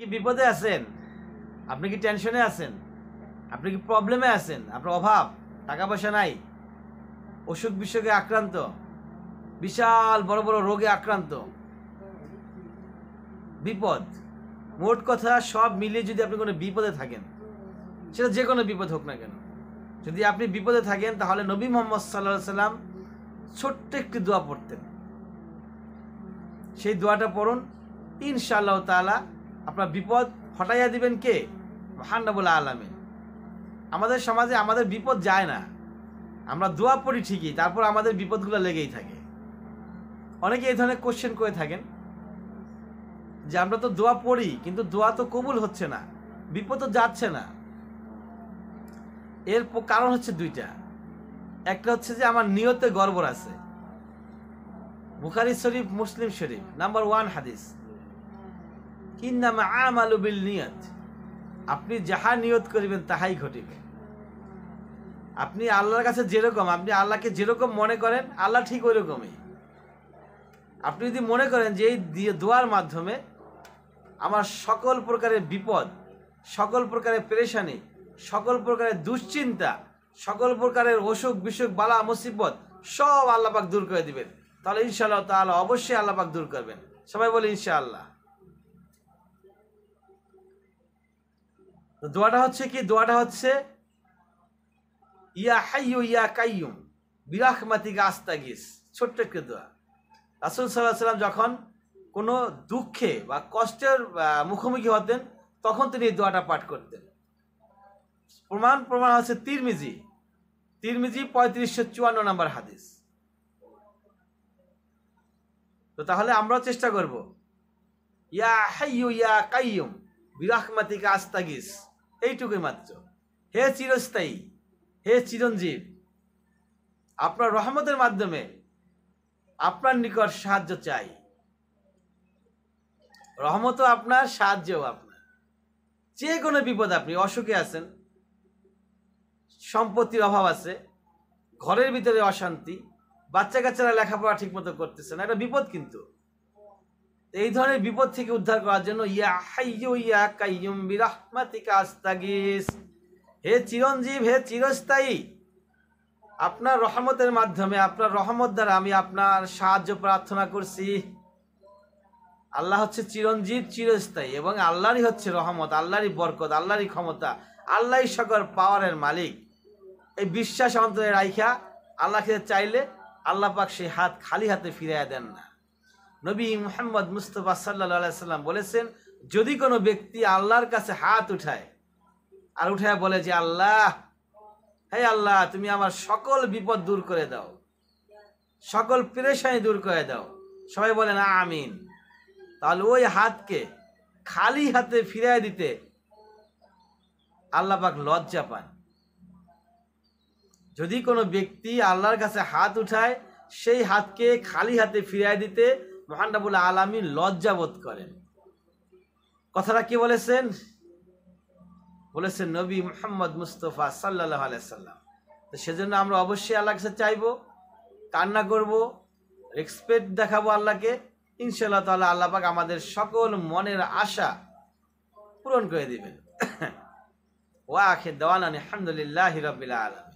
কি বিপদে আছেন? আপনি কি টেনশনে আছেন? আপনি কি প্রবলেমে আছেন? আপনার অভাব, টাকা পয়সা নাই, অসুখ বিসুখে আক্রান্ত, বিশাল বড় বড় রোগে আক্রান্ত, বিপদ, মোট কথা সব মিলিয়ে যদি আপনি কোনো বিপদে থাকেন, সেটা যে কোনো বিপদ হোক না কেন, যদি আপনি বিপদে থাকেন তাহলে নবী মুহাম্মদ সাল্লাল্লাহু আলাইহি সাল্লাম ছোট্ট একটি দোয়া পড়তেন। সেই দোয়াটা পড়ুন, ইনশাআল্লাহ তাআলা আপনার বিপদ হটাইয়া দিবেন কে? মহান রব্বুল আলামিন। আমাদের সমাজে আমাদের বিপদ যায় না, আমরা দোয়া পড়ি ঠিকই, তারপর আমাদের বিপদগুলো লেগেই থাকে। অনেকে এই ধরনের কোশ্চেন করে থাকেন যে আমরা তো দোয়া পড়ি কিন্তু দোয়া তো কবুল হচ্ছে না, বিপদ তো যাচ্ছে না। এর কারণ হচ্ছে দুইটা। একটা হচ্ছে যে আমার নিয়তে গড়বড় আছে। বুখারী শরীফ, মুসলিম শরীফ নাম্বার 1 হাদিস, ইন্নামা আমালু বিল নিয়ত, আপনি যাহা নিয়ত করিবেন তাহাই ঘটিবে। আপনি আল্লাহর কাছে যেরকম, আপনি আল্লাহকে যেরকম মনে করেন আল্লাহ ঠিক ওই রকমই। আপনি যদি মনে করেন যে এই দোয়ার মাধ্যমে আমার সকল প্রকারের বিপদ, সকল প্রকারের পেরেশানি, সকল প্রকারের দুশ্চিন্তা, সকল প্রকারের অসুখ বিসুখ বালা মুসিবত সব আল্লাহ পাক দূর করে দিবেন, তাহলে ইনশাআল্লাহ তাআলা অবশ্যই আল্লাহ পাক দূর করবেন। সবাই বলে ইনশাআল্লাহ। তো দোয়াটা হচ্ছে কি? দোয়াটা হচ্ছে ইয়া হাইয়ু ইয়া কাইয়ুম বিরাহমাতিকা আস্তাগিস। ছোট্ট একটি দোয়া। রাসূল সাল্লাল্লাহু আলাইহি ওয়াসাল্লাম যখন কোনো দুঃখে বা কষ্টের মুখোমুখি হতেন তখন তিনি এই দোয়াটা পাঠ করতেন। প্রমাণ হচ্ছে তিরমিজি 3554 নম্বর হাদিস। তো তাহলে আমরাও চেষ্টা করব, ইয়া হাইয়ু ইয়া কাইয়ুম বিরাহমাতিকা আস্তাগিস, এইটুকুই মাত্র। হে চিরস্থায়ী, হে চিরঞ্জীব, আপনার রহমতের মাধ্যমে আপনার নিকট সাহায্য চাই। রহমতও আপনার, সাহায্যও আপনার। যে কোনো বিপদ, আপনি অসুখে আছেন, সম্পত্তির অভাব আছে, ঘরের ভিতরে অশান্তি, বাচ্চা কাচ্চারা লেখাপড়া ঠিক মতো করতেছে না, এটা বিপদ। কিন্তু এই ধরনের বিপদ থেকে উদ্ধার করার জন্য ইয়া হাইয়ু ইয়া কাইয়ুম বিরাহমাতিকা আস্তাগিস, হে চিরঞ্জীব, হে চিরস্থায়ী, আপনার রহমতের মাধ্যমে, আপনার রহমত দ্বারা আমি আপনার সাহায্য প্রার্থনা করছি। আল্লাহ হচ্ছে চিরঞ্জীব, চিরস্থায়ী, এবং আল্লাহরই হচ্ছে রহমত, আল্লাহরই বরকত, আল্লাহরই ক্ষমতা, আল্লাহই সকল পাওয়ারের মালিক। এই বিশ্বাস অন্তরে রাইখা আল্লাহকে চাইলে আল্লাহ পাক সেই হাত খালি হাতে ফিরাইয়া দেন না। নবী মুহাম্মদ মুস্তাফা সাল্লাল্লাহু আলাইহি সাল্লাম বলেছেন, যদি কোনো ব্যক্তি আল্লাহর কাছে হাত উঠায় আর উঠায় বলে যে আল্লাহ, হে আল্লাহ, তুমি আমার সকল বিপদ দূর করে দাও, সকল পেরেশানি দূর করে দাও, সবাই বলেন আমিন, তাহলে ওই হাতকে খালি হাতে ফিরাই দিতে আল্লাহ পাক লজ্জা পান। যদি কোনো ব্যক্তি আল্লাহর কাছে হাত উঠায়, সেই হাতকে খালি হাতে ফিরাই দিতে মহান রব্বুল আলামিন লজ্জা বোধ করেন। কথাটা কি বলেছেন? বলেছেন নবী মুহাম্মদ মুস্তাফা সাল্লাল্লাহু আলাইহি সাল্লাম। তো সেজন্য আমরা অবশ্যই আল্লাহর কাছে চাইবো, কান্না করব, রেসপেক্ট দেখাবো আল্লাহকে। ইনশাআল্লাহ তাআলা আল্লাহ পাক আমাদের সকল মনের আশা পূরণ করে দিবেন। ওয়া আখির দাওয়ানা আলহামদুলিল্লাহি রাব্বিল আলামিন।